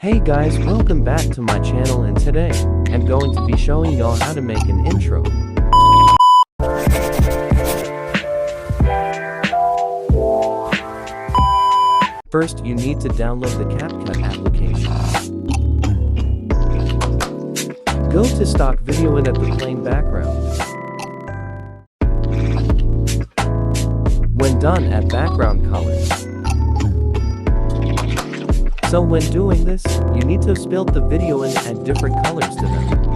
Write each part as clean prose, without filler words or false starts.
Hey guys, welcome back to my channel, and today I'm going to be showing y'all how to make an intro. First, you need to download the CapCut application. Go to Stock Video and at the plain background. When done, add background color. So when doing this, you need to split the video and add different colors to them.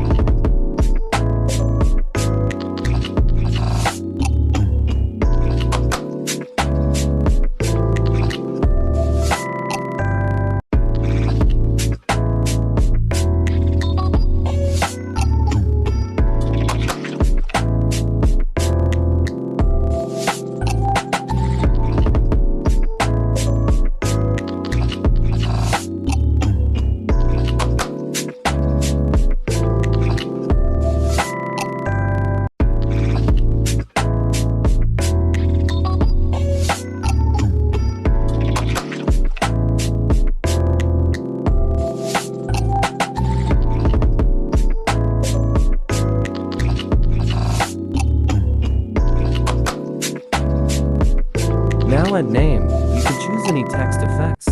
Now add name. You can choose any text effects.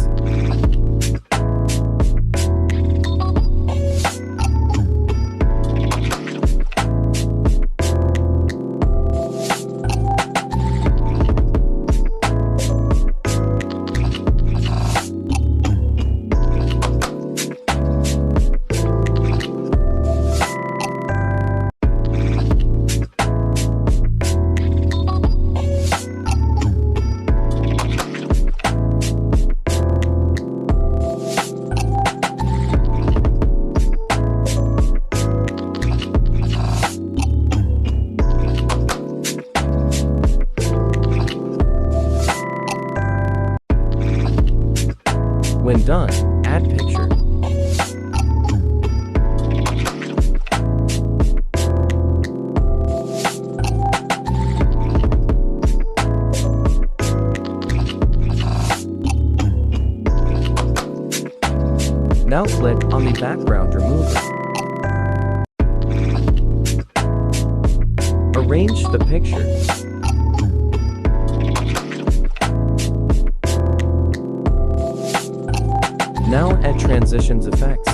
When done, add picture. Now click on the background remover. Arrange the picture. Now add transitions effects.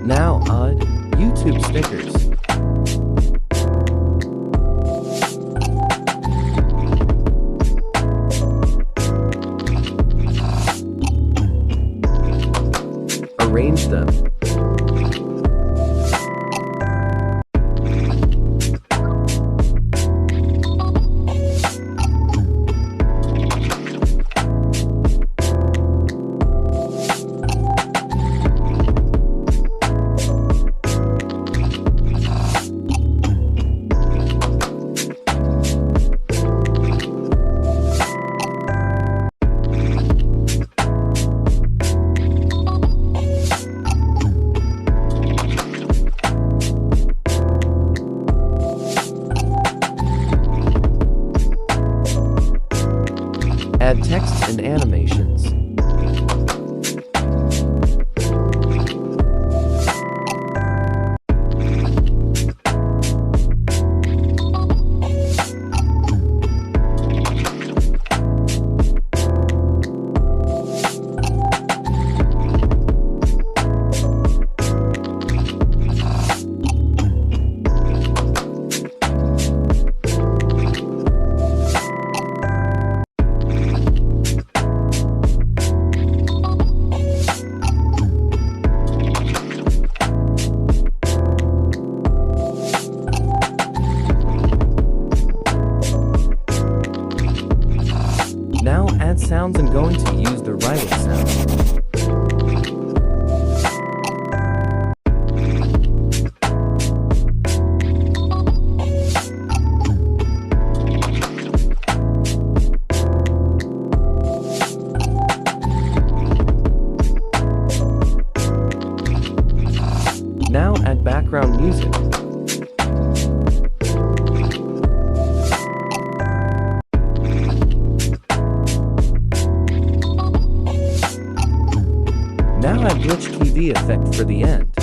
Now add YouTube stickers. Arrange them. Add text and animations. add sounds and going to use the writing sound. Now add background music. Now add glitch TV effect for the end.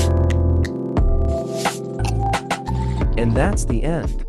And that's the end.